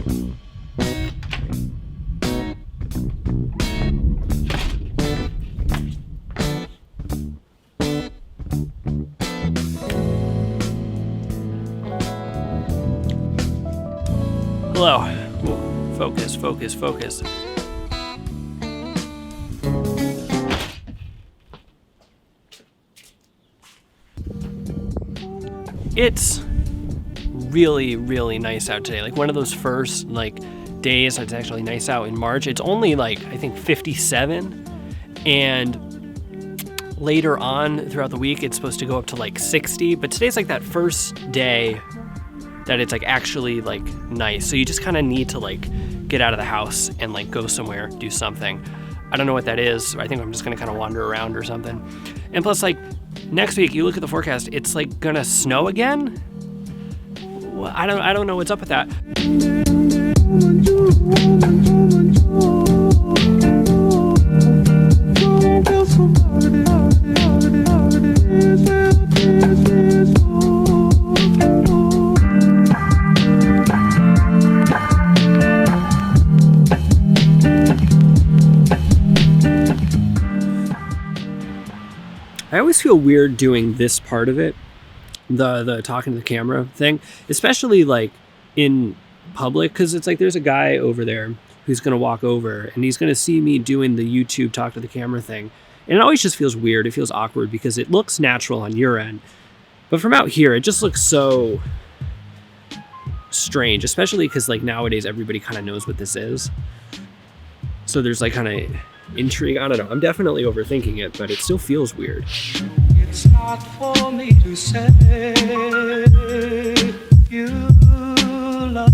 Hello. Ooh, focus, focus, focus. It's really, really nice out today. Like one of those first days that's actually nice out in March. It's only I think 57, and later on throughout the week it's supposed to go up to 60, but today's that first day that it's actually nice. So you just kind of need to get out of the house and go somewhere, do something. I don't know what that is. I think I'm just gonna kind of wander around or something. And plus next week you look at the forecast, it's gonna snow again. Well, I don't know what's up with that. I always feel weird doing this part of it, the talking to the camera thing, especially in public, because it's there's a guy over there who's going to walk over and he's going to see me doing the YouTube talk to the camera thing. And it always just feels weird. It feels awkward because it looks natural on your end. But from out here, it just looks so strange, especially because nowadays everybody kind of knows what this is. So there's kind of intrigue. I don't know. I'm definitely overthinking it, but it still feels weird. It's not for me to say you love.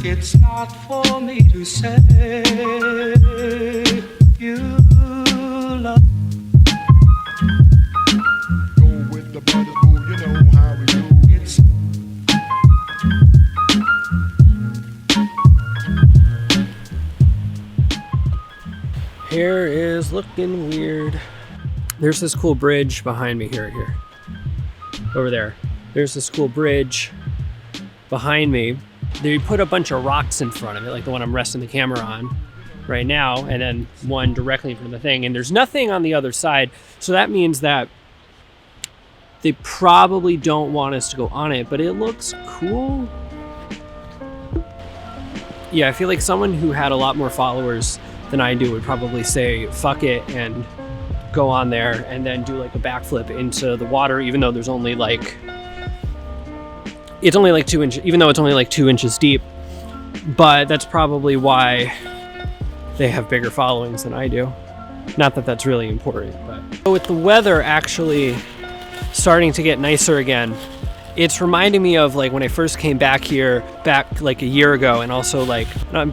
It's not for me to say you love. Go with the brothers, boo, you know how we do. It's Hair is looking weird. There's this cool bridge behind me here. Over there. There's this cool bridge behind me. They put a bunch of rocks in front of it, like the one I'm resting the camera on right now, and then one directly in front of the thing. And there's nothing on the other side. So that means that they probably don't want us to go on it, but it looks cool. Yeah, I feel like someone who had a lot more followers than I do would probably say fuck it and go on there and then do a backflip into the water, even though there's only it's only 2 inches, even though it's only 2 inches deep. But that's probably why they have bigger followings than I do. Not that that's really important, but with the weather actually starting to get nicer again, it's reminding me of when I first came back here a year ago, and also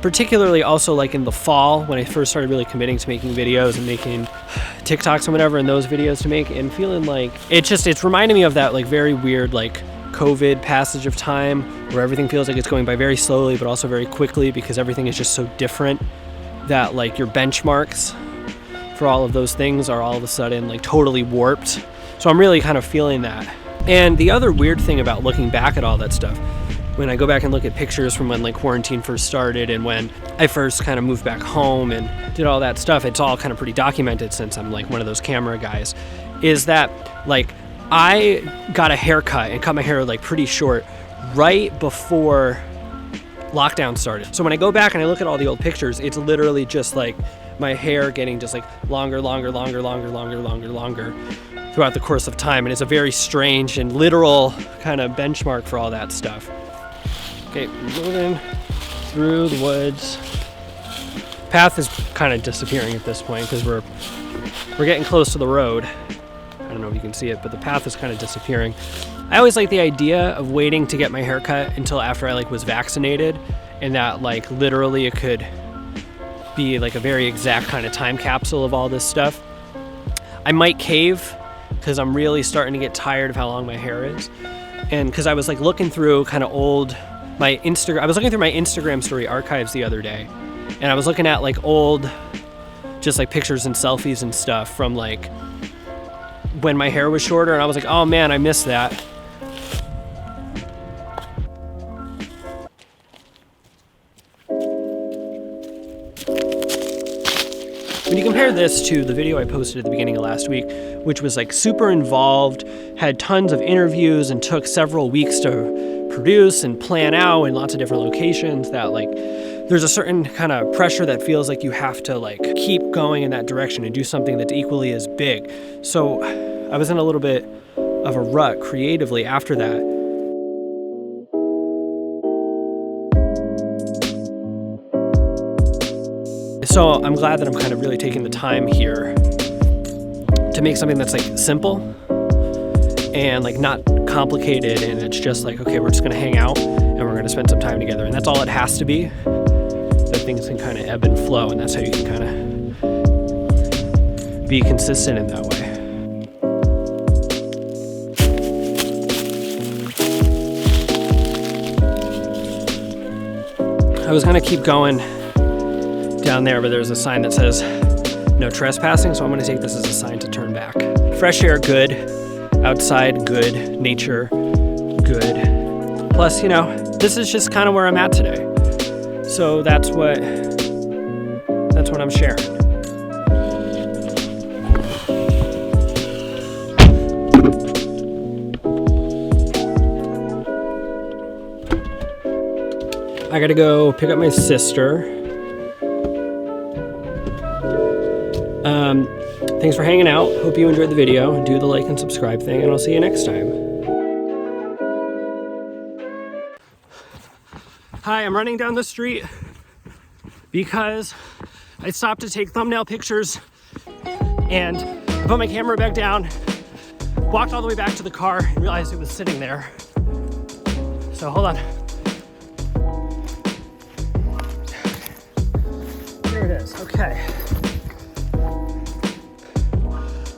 particularly also in the fall when I first started really committing to making videos and making TikToks and whatever, and those videos to make, and feeling it's reminding me of that very weird COVID passage of time where everything feels like it's going by very slowly but also very quickly because everything is just so different that your benchmarks for all of those things are all of a sudden totally warped. So I'm really kind of feeling that. And the other weird thing about looking back at all that stuff, when I go back and look at pictures from when quarantine first started and when I first kind of moved back home and did all that stuff, it's all kind of pretty documented since I'm one of those camera guys, is that I got a haircut and cut my hair pretty short right before lockdown started. So when I go back and I look at all the old pictures, it's literally just my hair getting just longer throughout the course of time, and it's a very strange and literal kind of benchmark for all that stuff. Okay, moving through the woods. Path is kind of disappearing at this point because we're getting close to the road. I don't know if you can see it, but the path is kind of disappearing. I always like the idea of waiting to get my hair cut until after I was vaccinated, and that literally it could be a very exact kind of time capsule of all this stuff. I might cave because I'm really starting to get tired of how long my hair is, and because I was looking through kind of my Instagram story archives the other day, and I was looking at old just pictures and selfies and stuff from when my hair was shorter, and I was oh man, I miss that. When you compare this to the video I posted at the beginning of last week, which was like super involved, had tons of interviews and took several weeks to produce and plan out in lots of different locations, that like there's a certain kind of pressure that feels like you have to like keep going in that direction and do something that's equally as big. So I was in a little bit of a rut creatively after that. So I'm glad that I'm kind of really taking the time here to make something that's like simple and like not complicated, and it's just like, okay, we're just gonna hang out and we're gonna spend some time together, and that's all it has to be. That things can kind of ebb and flow, and that's how you can kind of be consistent in that way. I was gonna keep going down there, but there's a sign that says no trespassing, so I'm gonna take this as a sign to turn back. Fresh air, good. Outside, good. Nature, good. Plus, you know, this is just kind of where I'm at today. So that's what I'm sharing. I gotta go pick up my sister. Thanks for hanging out. Hope you enjoyed the video. Do the like and subscribe thing, and I'll see you next time. Hi, I'm running down the street because I stopped to take thumbnail pictures, and I put my camera back down, walked all the way back to the car, and realized it was sitting there. So hold on. Here it is. Okay.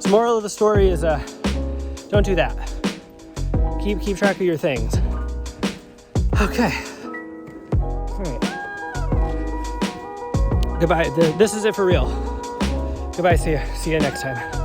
The moral of the story is don't do that. Keep track of your things. Okay. All right. Goodbye. This is it for real. Goodbye. See you next time.